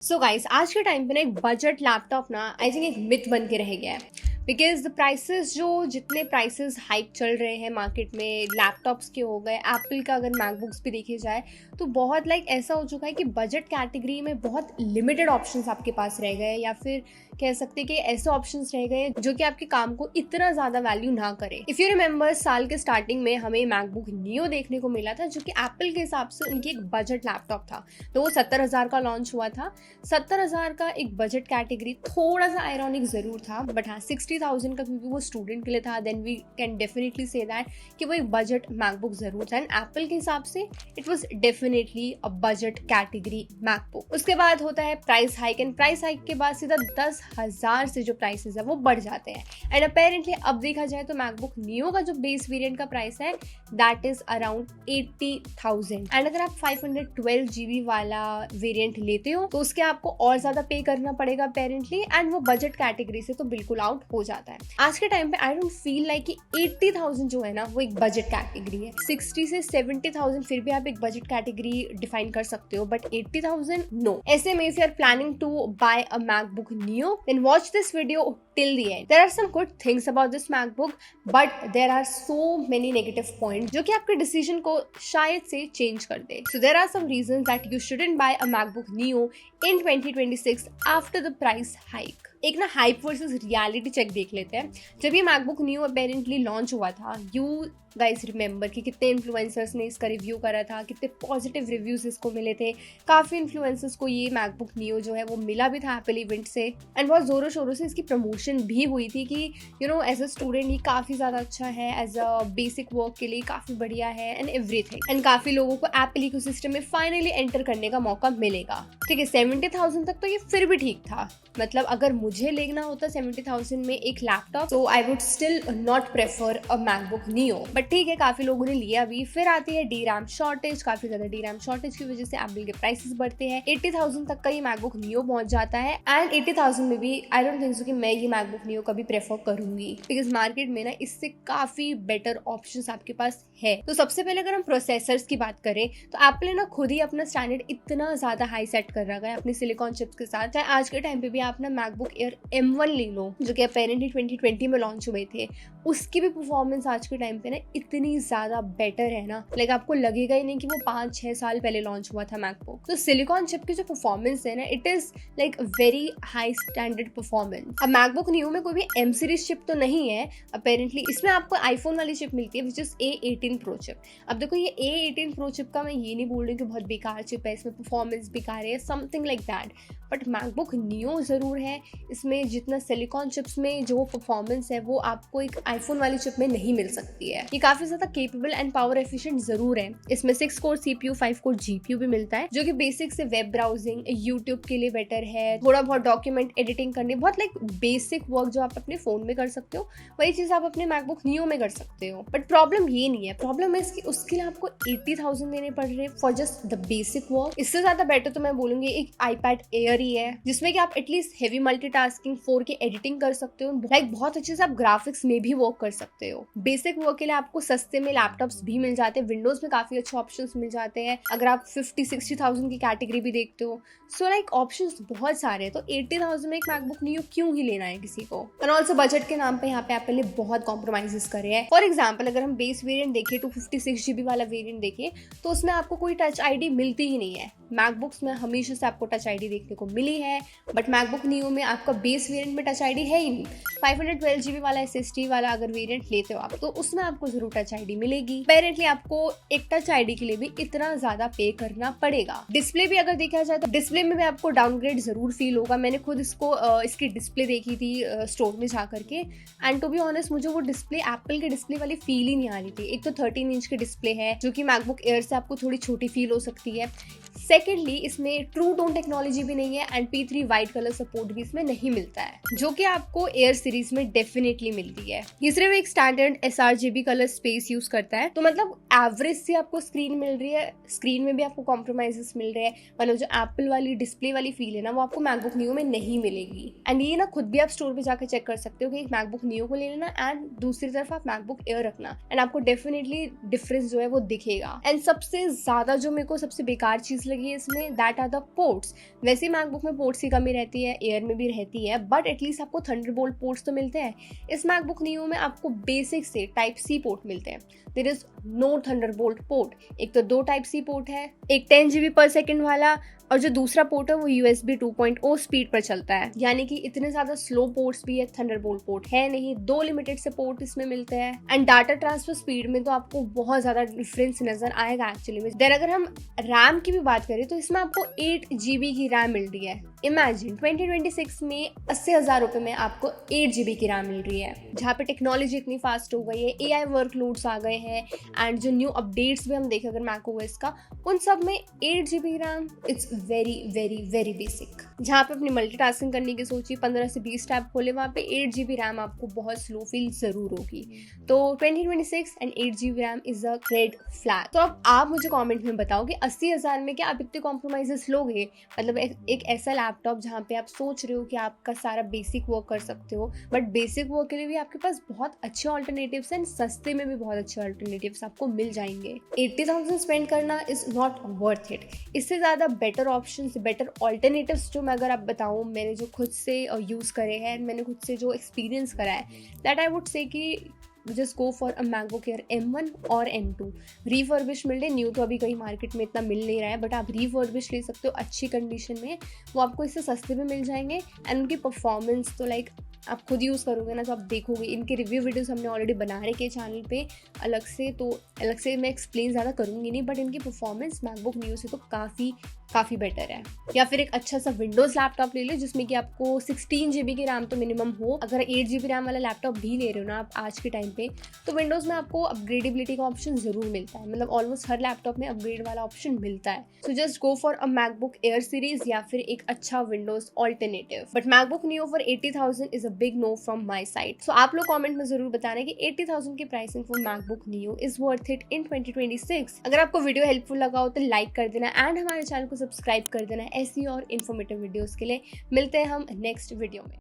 So guys, आज के time पे ना एक बजट लैपटॉप ना आई थिंक एक मिथ बन के रह गया है। बिकॉज द प्राइसेस जितने प्राइसेस हाइक चल रहे हैं मार्केट में, लैपटॉप्स के हो गए, एप्पल का अगर मैकबुक्स भी देखे जाए तो बहुत ऐसा हो चुका है कि बजट कैटेगरी में बहुत लिमिटेड ऑप्शंस आपके पास रह गए, या फिर कह सकते हैं कि ऐसे ऑप्शंस रह गए जो कि आपके काम को इतना ज़्यादा वैल्यू ना करे। इफ़ यू रिमेंबर, साल के स्टार्टिंग में हमें मैकबुक नियो देखने को मिला था, जो कि एप्पल के हिसाब से उनकी एक बजट लैपटॉप था। तो वो 70,000 का लॉन्च हुआ था। 70,000 का एक बजट कैटेगरी थोड़ा सा आयरॉनिक जरूर था, बट हाँ 60,000 का क्योंकि वो स्टूडेंट के लिए था, then we can definitely say that कि वो एक बजट मैकबुक जरूर था। एंड एप्पल के हिसाब से it was definitely a budget category MacBook. उसके बाद होता है price hike, and price hike के बाद सीधा 10,000 से जो प्राइसेस है वो बढ़ जाते हैं। एंड अपेरेंटली अब देखा जाए तो मैकबुक नियो का जो बेस वेरिएंट का प्राइस है दैट इज अराउंड 80,000। एंड अगर आप 512 GB वाला वेरिएंट लेते हो तो उसके आपको और ज्यादा पे करना पड़ेगा अपेरेंटली, एंड वो बजट कैटेगरी से तो बिल्कुल आउट हो जाता है। आज के टाइम पे आई डोंट फील लाइक कि 80,000 जो है ना वो एक बजट कैटेगरी है। 60 से 70,000 फिर भी आप एक बजट कैटेगरी डिफाइन कर सकते हो, बट 80,000 नो। ऐसे में if you are planning to buy a MacBook Neo then watch this video till the end. There are some good things about this MacBook, but there are so many negative points जो कि आपके decision को शायद से change कर दे. So there are some reasons that you shouldn't buy a MacBook Neo in 2026 after the price hike. एक ना hype versus reality check देख लेते हैं। जब ये मैकबुक नियो अपेरेंटली लॉन्च हुआ था, यू गाइस रिमेंबर कि कितने इन्फ्लुएंसर्स ने इसका रिव्यू करा था, कितने पॉजिटिव रिव्यूज इसको मिले थे। काफ़ी इन्फ्लुएंसर्स को ये मैकबुक नियो जो है वो मिला भी था एप्पल इवेंट से, एंड बहुत ज़ोरों शोरों से इसकी प्रमोशन भी हुई थी कि you know as a student ये काफ़ी ज़्यादा अच्छा है, एज अ बेसिक वर्क के लिए काफ़ी बढ़िया है एंड एवरीथिंग। एंड काफ़ी लोगों को एप्पल इकोसिस्टम में फाइनली एंटर करने का मौका मिलेगा। ठीक है, 70,000 तक तो ये फिर भी ठीक था। मतलब अगर मुझे लेना होता 70,000 में एक लैपटॉप, तो I would still not prefer a MacBook neo, but ठीक है काफी लोगों ने लिया भी। फिर आती है डी रैम शॉर्टेज। काफी ज्यादा डी रैम शॉर्टेज की वजह से एप्पल के प्राइसेस बढ़ते हैं। 80,000 तक का ये मैकबुक नियो पहुंच जाता है, एंड 80,000 में भी आई डोंट थिंक सो कि मैं ये मैकबुक नियो कभी प्रेफर करूंगी, बिकॉज मार्केट में ना इससे काफी बेटर ऑप्शंस आपके पास है। तो सबसे पहले अगर हम प्रोसेसर्स की बात करें तो एप्पल ने ना खुद ही अपना स्टैंडर्ड इतना ज्यादा हाई सेट कर रखा है अपने सिलिकॉन चिप्स के साथ। चाहे आज के टाइम पे भी आप ना मैकबुक एयर M1 ले लो, जो कि अपेरेंटली 2020 में लॉन्च हुए थे, उसकी भी परफॉर्मेंस आज के टाइम पे ना इतनी ज्यादा बेटर है ना, लाइक आपको लगेगा ही नहीं कि वो 5-6 साल पहले लॉन्च हुआ था मैकबुक। तो सिलिकॉन चिप की जो परफॉर्मेंस है ना, it is like very high standard performance. अब मैकबुक नियो में कोई भी M सीरीज चिप तो नहीं है अपेरेंटली, इसमें आपको आईफोन वाली चिप मिलती है which is A18 pro chip. अब देखो ये A18 प्रो चिप का मैं ये नहीं बोल रही कि बहुत बेकार चिप है, इसमें परफॉर्मेंस बेकार है, something like that, but MacBook neo जरूर है इसमें जितना सिलिकॉन चिप्स में जो परफॉर्मेंस है वो आपको एक आईफोन वाली चिप में नहीं मिल सकती है। ये काफी ज्यादा केपेबल एंड पावर एफिशिएंट जरूर है। इसमें 6 कोर CPU 5 कोर GPU भी मिलता है, जो कि बेसिक से वेब ब्राउजिंग, यूट्यूब के लिए बेटर है। थोड़ा बहुत डॉक्यूमेंट एडिटिंग करने, बहुत लाइक बेसिक वर्क जो आप अपने फोन में कर सकते हो वही चीज आप अपने मैकबुक नियो में कर सकते हो। बट प्रॉब्लम ये नहीं है, प्रॉब्लम है कि उसके लिए आपको 80,000 देने पड़ रहे for just the basic work. इससे ज्यादा बेटर तो मैं बोलूंगी एक iPad Air ही है, जिसमें कि आप at least heavy multitasking 4K editing कर सकते हो, लाइक बहुत अच्छे से आप ग्राफिक्स में भी वर्क कर सकते हो। बेसिक वर्क के लिए आपको सस्ते में लैपटॉप्स भी मिल जाते हैं, विंडोज में काफी अच्छे ऑप्शंस मिल जाते हैं अगर आप 50-60,000 की कैटेगरी भी देखते हो। सो लाइक ऑप्शंस बहुत सारे हैं, तो 80,000 में एक मैकबुक नियो क्यों ही लेना है किसी को। एंड ऑल्सो बजट के नाम पे यहाँ पे एप्पल ने बहुत कॉम्प्रोमाइजेस करे हैं। फॉर एग्जाम्पल अगर हम बेस वेरिएंट देखें, 256 GB वाला वेरिएंट देखें, तो उसमें आपको कोई टच ID मिलती ही नहीं है। मैकबुक्स में हमेशा से आपको टच ID देखने को मिली है, बट मैकबुक नियो में आपका बेस वेरिएंट में टच ID है ही नहीं। 512 GB वाला SSD वाला अगर वेरिएंट लेते हो आप, तो उसमें आपको जरूर टच ID मिलेगी। अपेरेंटली आपको एक टच ID के लिए भी इतना ज्यादा पे करना पड़ेगा। डिस्प्ले भी अगर देखा जाए तो डिस्प्ले में भी आपको डाउनग्रेड जरूर फील होगा। मैंने खुद इसकी डिस्प्ले देखी थी स्टोर में जा करके, एंड टू बी ऑनेस्ट मुझे वो डिस्प्ले एप्पल के डिस्प्ले वाली फील ही नहीं आ रही थी। एक तो 13 इंच की डिस्प्ले है, जो कि मैकबुक एयर से आपको थोड़ी छोटी फील हो सकती है। सेकेंडली इसमें ट्रू टोन टेक्नोलॉजी भी नहीं है, and P3 white colour support भी इसमें नहीं मिलता है, जो कि आपको एयर सीरीज में डेफिनेटली मिलती है। ये सिर्फ एक standard sRGB colour space use करता है, तो मतलब एवरेज से आपको स्क्रीन मिल रही है, स्क्रीन में भी आपको कॉम्प्रोमाइजेस मिल रहे हैं। मतलब जो एप्पल वाली डिस्प्ले वाली फील है ना, वो आपको मैकबुक नियो में नहीं मिलेगी। एंड ये ना खुद भी आप स्टोर पे जाकर चेक कर सकते हो कि एक मैकबुक नियो को ले लेना एंड दूसरी तरफ आप मैकबुक एयर रखना, एंड आपको डेफिनेटली डिफरेंस जो है वो दिखेगा। एंड सबसे ज्यादा जो मेरे को सबसे बेकार चीज लगी है इसमें, दैट आर द पोर्ट्स। वैसे मैकबुक में पोर्ट्स की कमी रहती है, एयर में भी रहती है, बट एटलीस्ट आपको थंडरबोल्ट पोर्ट्स तो मिलते हैं। इस मैकबुक नियो में आपको बेसिक से टाइप सी पोर्ट मिलते हैं। There is no Thunderbolt port. एक तो 2 टाइप सी पोर्ट है, एक 10 GB पर सेकेंड वाला, और जो दूसरा पोर्ट है वो USB 2.0 स्पीड पर चलता है, यानी कि इतने ज्यादा स्लो पोर्ट्स भी है, थंडरबोल्ट पोर्ट है नहीं। 2 लिमिटेड से पोर्ट इसमें मिलते हैं। एंड डाटा ट्रांसफर स्पीड में तो आपको बहुत ज्यादा डिफरेंस नजर आएगा एक्चुअली में। देन अगर हम रैम की भी बात करें तो इसमें आपको 8 GB की रैम मिल रही है। इमेजिन 2026 में 80,000 रुपए में आपको 8 GB की रैम मिल रही है, जहाँ पे टेक्नोलॉजी इतनी फास्ट हो गई है, AI वर्कलोड्स आ गए हैं, एंड जो न्यू अपडेट्स भी हम देखें अगर मैकओएस का, उन सब में 8 GB RAM it's very very very basic. जहाँ पे अपनी मल्टीटास्किंग करने की सोची, 15 से 20 टैब खोले, वहाँ पे 8 GB रैम आपको बहुत स्लो फील जरूर होगी। तो 2026 and 8 GB RAM is a red flag. तो अब आप मुझे कमेंट में बताओ कि 80,000 में क्या आप इतने कॉम्प्रोमाइजेस लोगे? मतलब एक ऐसा लैपटॉप जहाँ पे आप सोच रहे हो कि आपका सारा बेसिक वर्क कर सकते हो, बट बेसिक वर्क के लिए भी आपके पास बहुत अच्छे ऑल्टरनेटिव्स एंड सस्ते में भी बहुत अच्छे ऑल्टरनेटिव्स आपको मिल जाएंगे। 80,000 स्पेंड करना इज नॉट वर्थ इट। इससे ज़्यादा बेटर ऑप्शंस, बेटर ऑल्टरनेटिव्स जो मैं अगर आप बताऊँ, मैंने जो खुद से यूज़ करे हैं, मैंने खुद से जो एक्सपीरियंस करा है, दैट आई वुड से कि just go for a MacBook air M1 और M2। रिफर्बिश मिल रहे, न्यू तो अभी कहीं मार्केट में इतना मिल नहीं रहा है, बट आप रिफर्बिश ले सकते हो अच्छी कंडीशन में, वो आपको इससे सस्ते में मिल जाएंगे। एंड उनकी परफॉर्मेंस तो लाइक आप खुद यूज़ करोगे ना तो आप देखोगे। इनके रिव्यू वीडियोस हमने ऑलरेडी बना रखे चैनल पे अलग से, तो अलग से मैं एक्सप्लेन ज़्यादा करूँगी नहीं, बट इनकी परफॉर्मेंस मैकबुक न्यू से तो काफ़ी बेटर है। या फिर एक अच्छा सा विंडोज़ लैपटॉप ले लो जिसमें कि आपको 16 GB की रैम तो मिनिमम हो। अगर 8 GB रैम वाला लैपटॉप भी ले रहे हो ना आप आज के टाइम पे, तो विंडोज़ में आपको अपग्रेडेबिलिटी का ऑप्शन ज़रूर मिलता है। मतलब ऑलमोस्ट हर लैपटॉप में अपग्रेड वाला ऑप्शन मिलता है। So just go for a MacBook Air series या फिर एक अच्छा Windows alternative. But MacBook Neo for 80,000 is a big no from my side. So आप लोग कॉमेंट में ज़रूर बताना कि 80,000 की pricing for MacBook Neo is worth it in 2026। अगर आपको वीडियो हेल्पफुल लगा हो तो लाइक कर देना एंड हमारे चैनल को सब्सक्राइब कर देना ऐसी और इन्फॉर्मेटिव वीडियोस के लिए। मिलते हैं हम नेक्स्ट वीडियो में।